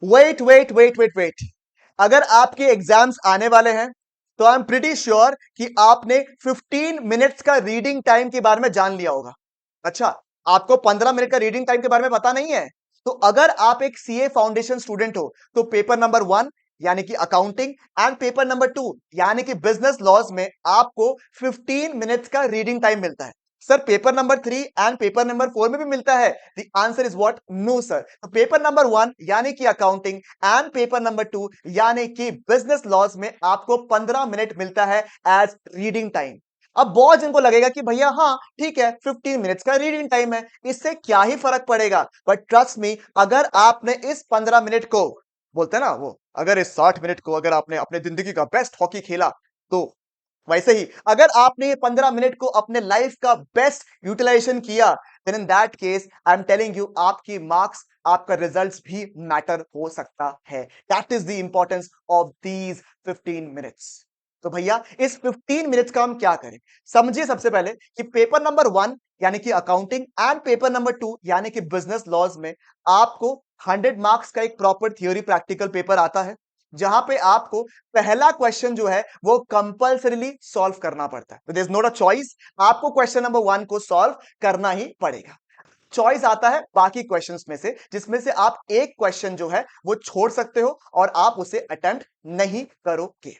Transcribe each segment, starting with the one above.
Wait wait wait wait wait, अगर आपके exams आने वाले हैं तो आई एम प्रिटी श्योर कि आपने 15 मिनट्स का रीडिंग टाइम के बारे में जान लिया होगा। अच्छा, आपको 15 मिनट का रीडिंग टाइम के बारे में पता नहीं है? तो अगर आप एक सीए फाउंडेशन स्टूडेंट हो तो पेपर नंबर 1 यानी कि अकाउंटिंग एंड पेपर नंबर 2 यानी कि बिजनेस लॉज में आपको 15 मिनट्स का रीडिंग टाइम मिलता है। Sir, paper number 3 and paper number 4 में भी मिलता है? The answer is what? No sir. तो पेपर नंबर 1 यानी कि अकाउंटिंग एंड पेपर नंबर 2 यानी कि बिजनेस लॉज में आपको 15 मिनट मिलता है एज रीडिंग टाइम। अब बहुत जिनको लगेगा कि भैया हाँ ठीक है, 15 मिनट्स का रीडिंग टाइम है, इससे क्या ही फर्क पड़ेगा। बट ट्रस्ट मी, अगर आपने इस 15 मिनट को, बोलते हैं ना वो, अगर इस 60 मिनट को अगर आपने अपने जिंदगी का बेस्ट हॉकी खेला, तो वैसे ही अगर आपने ये 15 मिनट को अपने लाइफ का बेस्ट यूटिलाइजेशन किया, then in that case I am telling you, आपकी मार्क्स, आपका रिजल्ट्स भी मैटर हो सकता है। That is the importance of these 15 minutes. तो भैया इस 15 मिनट्स का हम क्या करें? समझिए सबसे पहले कि पेपर नंबर 1 यानी कि अकाउंटिंग एंड पेपर नंबर 2 यानी कि बिजनेस लॉज में आपको 100 मार्क्स का एक प्रॉपर थ्योरी प्रैक्टिकल पेपर आता है, जहां पे आपको पहला क्वेश्चन जो है वो कंपल्सरीली सॉल्व करना पड़ता है। There is not a choice, आपको क्वेश्चन नंबर 1 को सॉल्व करना ही पड़ेगा। चॉइस आता है बाकी क्वेश्चंस में से, जिसमें से आप एक क्वेश्चन जो है वो छोड़ सकते हो और आप उसे अटेम्प्ट नहीं करोगे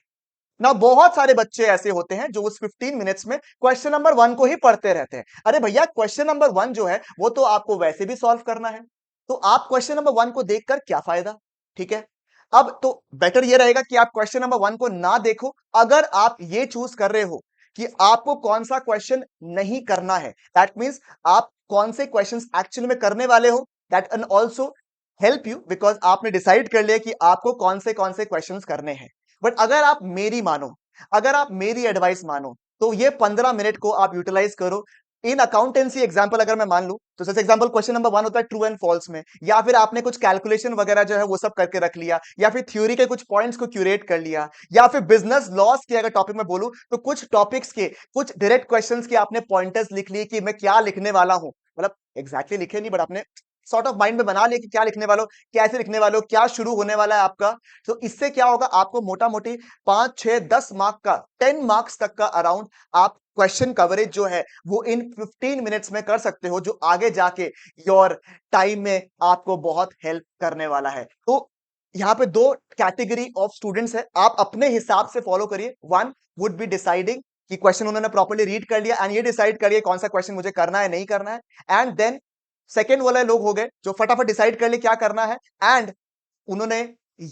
ना। बहुत सारे बच्चे ऐसे होते हैं जो उस 15 मिनट्स में क्वेश्चन नंबर 1 को ही पढ़ते रहते हैं। अरे भैया, क्वेश्चन नंबर 1 जो है वो तो आपको वैसे भी सॉल्व करना है, तो आप क्वेश्चन नंबर 1 को देखकर क्या फायदा? ठीक है, अब तो बेटर ये रहेगा कि आप क्वेश्चन नंबर 1 को ना देखो। अगर आप ये चूज कर रहे हो कि आपको कौन सा क्वेश्चन नहीं करना है, दैट मींस आप कौन से क्वेश्चंस एक्चुअली में करने वाले हो, that can also help you, because आपने डिसाइड कर लिया कि आपको कौन से क्वेश्चंस करने हैं। बट अगर आप मेरी मानो, अगर आप मेरी एडवाइस मानो, तो ये 15 मिनट को आप यूटिलाइज करो। इन अकाउंटेंसी एग्जांपल अगर मैं मान लूं, तो जैसे एग्जांपल क्वेश्चन नंबर 1 होता है ट्रू एंड फॉल्स में, या फिर आपने कुछ कैलकुलेशन वगैरह जो है वो सब करके रख लिया, या फिर थ्योरी के कुछ पॉइंट्स को क्यूरेट कर लिया, या फिर बिजनेस लॉस के अगर टॉपिक में बोलूं तो कुछ टॉपिक्स के कुछ डायरेक्ट क्वेश्चंस के आपने पॉइंटर्स लिख लिए कि मैं क्या लिखने वाला हूं। मतलब एग्जैक्टली लिखे नहीं, बट आपने सॉर्ट ऑफ माइंड में बना लिया कि क्या लिखने वाले हो, कैसे लिखने वाले हो, क्या शुरू होने वाला है आपका। तो इससे क्या होगा, आपको मोटा मोटी 5 6 10 मार्क का, 10 मार्क्स तक का अराउंड आप क्वेश्चन कवरेज जो है वो इन 15 मिनट्स में कर सकते हो, जो आगे जाके योर टाइम में आपको बहुत हेल्प करने वाला है। तो यहाँ पे दो कैटेगरी ऑफ स्टूडेंट्स है, आप अपने हिसाब से फॉलो करिए। वन वुड बी डिसाइडिंग कि क्वेश्चन उन्होंने प्रॉपर्ली रीड कर लिया एंड ये डिसाइड करिए कौन सा क्वेश्चन मुझे करना है नहीं करना है। एंड देन सेकेंड वाले लोग हो गए जो फटाफट डिसाइड कर ले क्या करना है, एंड उन्होंने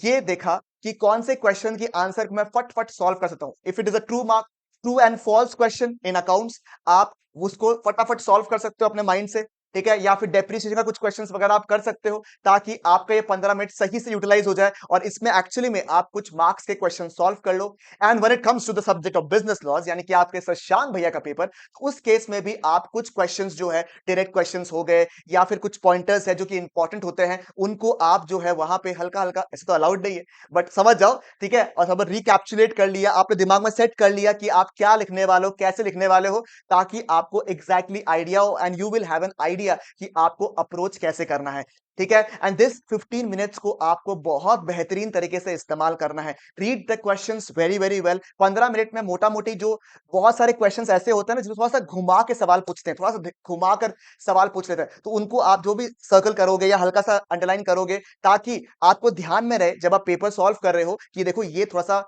ये देखा कि कौन से क्वेश्चन की आंसर मैं फट फट सॉल्व कर सकता हूं। If it is a true mark, true and false question in accounts, आप उसको फटाफट सॉल्व कर सकते हो अपने माइंड से। ठीक है, या फिर डेप्रिसिएशन का कुछ क्वेश्चंस वगैरह आप कर सकते हो, ताकि आपका ये 15 मिनट सही से यूटिलाइज हो जाए और इसमें एक्चुअली में आप कुछ मार्क्स के क्वेश्चन सॉल्व कर लो। And when it comes to the subject of business laws यानी कि आपके शशांक भैया का पेपर, उस केस में भी आप कुछ क्वेश्चंस जो है डायरेक्ट क्वेश्चंस हो गए, या फिर कुछ पॉइंटर्स है जो कि इंपॉर्टेंट होते हैं, उनको आप जो है वहां पे हल्का हल्का, ऐसे तो अलाउड नहीं है बट समझ जाओ, ठीक है, और सब रिकैप्चुलेट कर लिया, आपने दिमाग में सेट कर लिया कि आप क्या लिखने वाले हो, कैसे लिखने वाले हो, ताकि आपको एग्जैक्टली आइडिया हो and you will have an idea कि आपको अप्रोच कैसे करना है। ठीक है, एंड दिस 15 मिनट्स को आपको बहुत बेहतरीन तरीके से इस्तेमाल करना है। Read the questions very very well. 15 minute में मोटा मोटी जो बहुत सारे क्वेश्चंस ऐसे होते हैं ना, जिसमें थोड़ा सा घुमा के सवाल पूछते हैं, थोड़ा सा घुमा कर सवाल पूछ लेते हैं, तो उनको आप जो भी सर्कल करोगे या हल्का सा अंडरलाइन करोगे, ताकि आपको ध्यान में रहे जब आप पेपर सॉल्व कर रहे हो कि देखो ये थोड़ा सा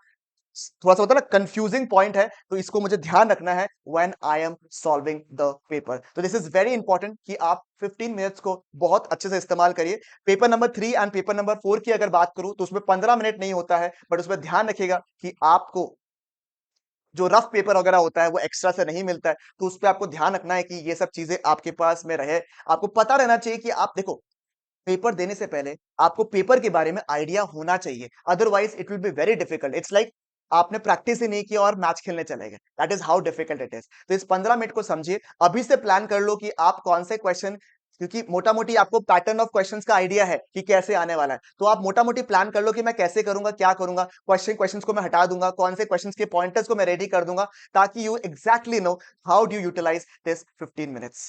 होता है ना कंफ्यूजिंग पॉइंट है, तो इसको मुझे ध्यान रखना है when I am solving the paper. तो दिस इज वेरी इंपॉर्टेंट कि आप 15 मिनट्स को बहुत अच्छे से इस्तेमाल करिए। Paper number 3 and paper number 4 की अगर बात करूं तो उसमें 15 मिनट नहीं होता है, बट उसमें ध्यान रखिएगा कि आपको जो रफ पेपर वगैरह होता है वो एक्स्ट्रा से नहीं मिलता है, तो उस पर आपको ध्यान रखना है कि ये सब चीजें आपके पास में रहे। आपको पता रहना चाहिए कि आप देखो, पेपर देने से पहले आपको पेपर के बारे में आइडिया होना चाहिए, otherwise it will be very difficult. It's like आपने प्रैक्टिस ही नहीं किया और मैच खेलने चले गए, that is how difficult it is. तो इस 15 मिनट को समझिए, अभी से प्लान कर लो कि आप कौन से क्वेश्चन, क्योंकि मोटा मोटी आपको पैटर्न ऑफ क्वेश्चंस का आइडिया है कि कैसे आने वाला है, तो आप मोटा मोटी प्लान कर लो कि मैं कैसे करूंगा, क्या करूंगा, क्वेश्चंस को मैं हटा दूंगा, कौन से क्वेश्चंस के पॉइंटर्स को मैं रेडी कर दूंगा, ताकि you exactly know how do utilize this 15 minutes.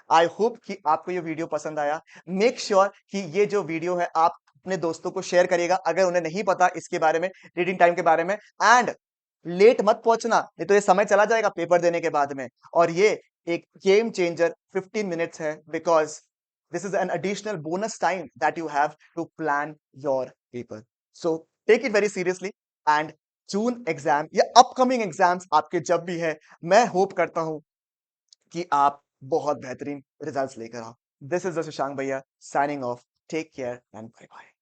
I hope कि आपको ये वीडियो पसंद आया। मेक श्योर कि ये जो वीडियो है आप अपने दोस्तों को शेयर करिएगा अगर उन्हें नहीं पता इसके बारे में, रीडिंग टाइम के बारे में। एंड लेट मत पहुंचना, नहीं तो ये समय चला जाएगा पेपर देने के बाद में। और ये एक गेम चेंजर 15 मिनट्स है, because this is an additional bonus time that you have to plan your paper. So take it very seriously and June exam या अपकमिंग एग्जाम्स आपके जब भी है, मैं होप करता हूं कि आप बहुत बेहतरीन रिजल्ट्स लेकर आओ। दिस इज द शशांक भैया signing off. Take care and bye bye.